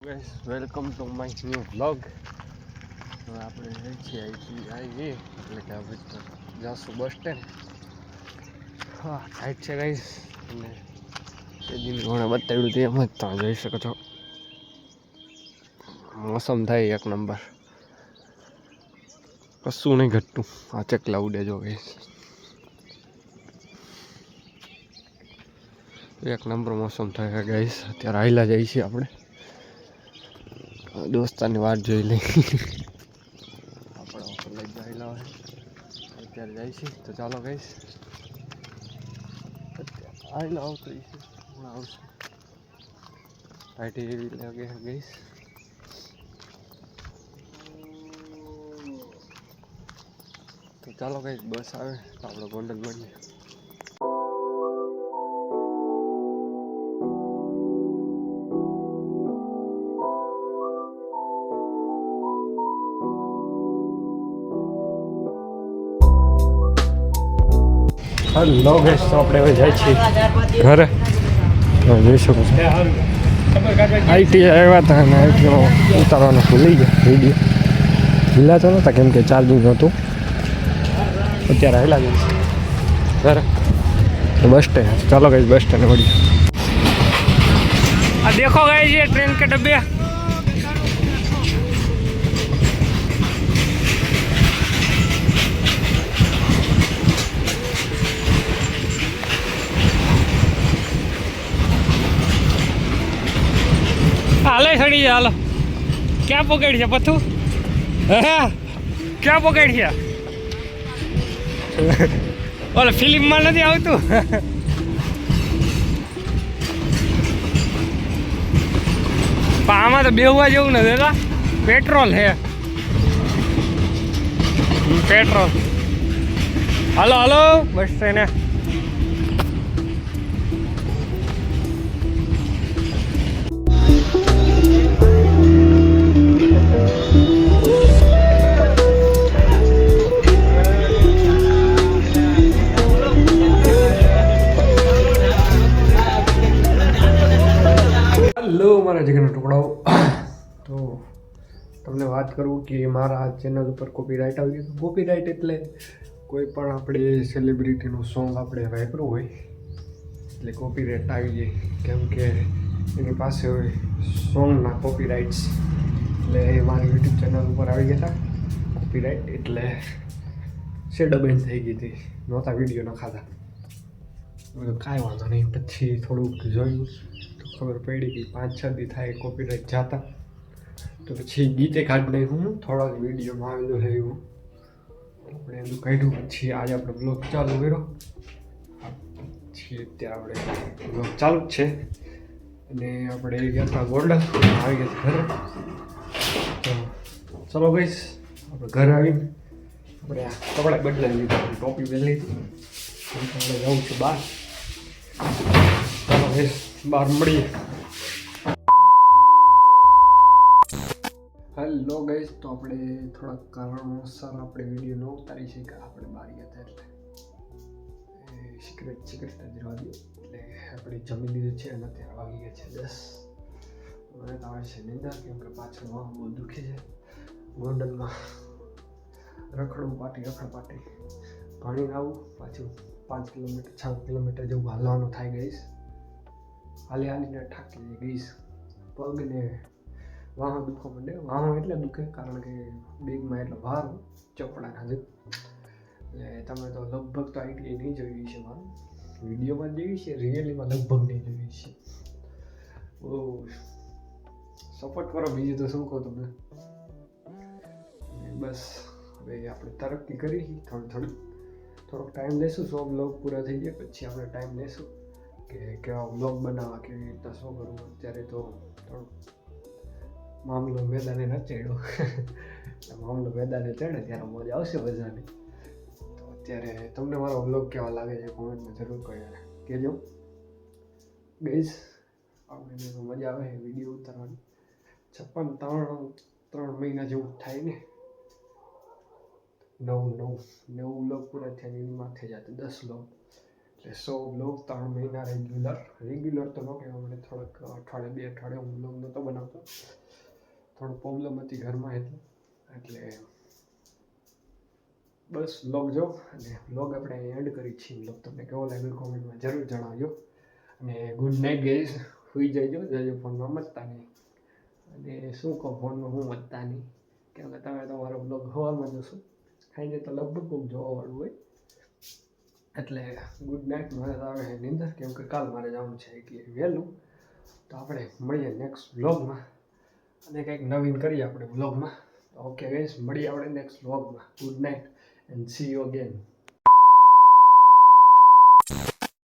Guys welcome to my new vlog. હવે આપણે આવી એટલે કે હવે જાશું બસ સ્ટેન્ડ. હા ટાઈટ છે ગાઈસ, અને તે દિન ઘણા બતાવ્યું તે એમ જ તમે જોઈ શકો છો. મોસમ થાય એક નંબર, કશું નહીં ઘટતું. આ ચકલા ઉડે જો ગાઈસ, એક નંબર મોસમ થાય ગાઈસ. અત્યારે હાઈલા જાય છે આપણે, દોસ્તારની વાત જોઈ લઈ. આપણે લઈ જાયેલા હોય અત્યારે જાય છે, તો ચાલો ગાઈસ આવેલા આવતો છે હમણાં આવશે. પાર્ટી એવી લાગે ગાઈસ. તો ચાલો ગાઈસ બસ આવે તો આપણે ગોંડલ મળીએ. હેલો ગાઈસ, તો આપણે હવે જાય છીએ ઘરે. જોઈ શકો છો આઈટી આવ્યા હતા અને આઈટીનો ઉતારવાનો ભૂલી ગયા વિડીયો. હિલાતો નહોતા કેમ કે ચાર્જિંગ નહોતું. અત્યારે હેલા જાય છે ઘરે, બસ સ્ટેન્ડ. ચાલો ગાઈસ બસ સ્ટેન્ડ મળીએ. આ દેખો ગાઈસ ये ट्रेन के डब्बे. હાલે સડી જાય. હાલો ક્યાં પકડી છે પથ્થું? હા ક્યાં પકડી છે? ઓલે ફિલ્મમાં નથી આવતું. પણ આમાં તો બેહવા જેવું નથી દાદા. પેટ્રોલ હે, પેટ્રોલ. હાલો હાલો બસ ટ્રેને. હેલો મારા જગરના ટુકડાઓ. તો તમને વાત કરું કે મારા ચેનલ ઉપર કોપીરાઇટ આવી ગયું. કોપીરાઇટ એટલે કોઈ પણ આપણે સેલિબ્રિટીનું સોંગ આપણે વાપરવું હોય એટલે કોપીરાઇટ આવી જાય, કેમ કે એની પાસે હોય સોંગના કોપીરાઇટ્સ. એટલે એ મારી યુટ્યુબ ચેનલ ઉપર આવી ગયા હતા કોપીરાઇટ, એટલે શેડો બેન થઈ ગઈ હતી, નહોતા વિડીયો નખાતા. કાંઈ વાંધો નહીં, પછી થોડુંક જોયું તો ખબર પડી કે 5-6 દી થાય કોપીરાઇટ જાતા. તો પછી ગીતે કાઢી નાખ્યું. હું થોડાક વિડીયોમાં આવેલું છે એવું આપણે એનું કાઢ્યું. પછી આજે આપણે બ્લોગ ચાલુ કર્યો. પછી અત્યારે આપણે બ્લોગ ચાલુ જ છે, અને આપણે ગયા હતા ગોંડલ, આવી ગયા ઘરે. તો ચલો ગઈશ આપણે ઘરે આવીને આપણે આ કપડાં બદલાવી લીધા, ટોપી બદલી હતી. આપણે જવું છે બહાર. ચાલો ગઈશ બહાર મળીએ. હેલો ગાઈસ, તો આપણે થોડાક કારણોસર આપણે વિડીયો ન ઉતારી શકીએ. આપણે બહાર ગયા હતા એટલે સિક્રેટ જ રહેવા દઈએ. એટલે આપણે જમી લીધું છે અને અત્યારે વાગી ગયા છે 10. મને તો આવે છે નિંદર, કેમ કે પાછળ બહુ દુખે છે. ગોંડલમાં રખડપાટી ભણીને આવું, પાછું 5 કિલોમીટર 6 કિલોમીટર જેવું હાલવાનું થાય ગઈશ. હાલીને થાકી ગઈશ. પગને વાહો દુખવા માંડે. વાહો એટલે દુખે કારણ કે બેગમાં એટલો ભાર ચોપડા ખાધું. એટલે તમે તો લગભગ તો આઈટી નહીં જોઈ છે, મારું વિડીયોમાં જોઈ છે, રિયલીમાં લગભગ નહીં જોઈ છે. બહુ સપોર્ટ કરો, બીજું તો શું કહું તમને. બસ હવે આપણે તરક્કી કરી થોડોક ટાઈમ લેશું. 100 બ્લોગ પૂરા થઈ જાય પછી આપણે ટાઈમ લેશું કે કેવા બ્લોગ બનાવવા, કેવી રીતના શું કરવું. અત્યારે તો થોડુંક મામલો મેદાને ન ચડ્યો. મામલો મેદાને ચડે ત્યારે મજા આવશે બધાને. તો અત્યારે તમને મારો બ્લોગ કેવા લાગે છે કોમેન્ટમાં જરૂર કહેજો ગઈશ. આપણે મજા આવે વિડીયો ઉતારવાની. 3 મહિના જેવું થાય ને, 9 બ્લોગ પૂરા થયા એની માથે જતા 10 બ્લોગ. એટલે 100 બ્લોગ 3 મહિના રેગ્યુલર તો ન કહેવાય, મને થોડોક અઠવાડિયે 2 અઠવાડિયે હું બ્લોગ નહોતો બનાવતો, થોડું પ્રોબ્લેમ હતી ઘરમાં એટલે બસ બ્લોગ જો અને બ્લોગ આપણે એન્ડ કરી છીએ. બ્લોગ તમને કેવો લાગ્યો કોમેન્ટમાં જરૂર જણાવજો. અને ગુડ નાઇટ ગાઈઝ, સુઈ જજો ફોનમાં મતતા નહીં. અને શું કહો, ફોનમાં હું મતતા નહીં, કેમ કે તમે તમારો બ્લોગ સવારમાં જોશો, ખાઈને તો લગભગ કોઈક જોવાવાળું હોય. એટલે ગુડ નાઇટ. મારે તો આવે નિંદર, કેમ કે કાલ મારે જવાનું છે એટલે વહેલું. તો આપણે મળીએ નેક્સ્ટ બ્લોગમાં અને કંઈક નવીન કરીએ આપણે બ્લોગમાં. ઓકે ગાઈઝ, મળીએ આપણે નેક્સ્ટ બ્લોગમાં. Good night and C you again.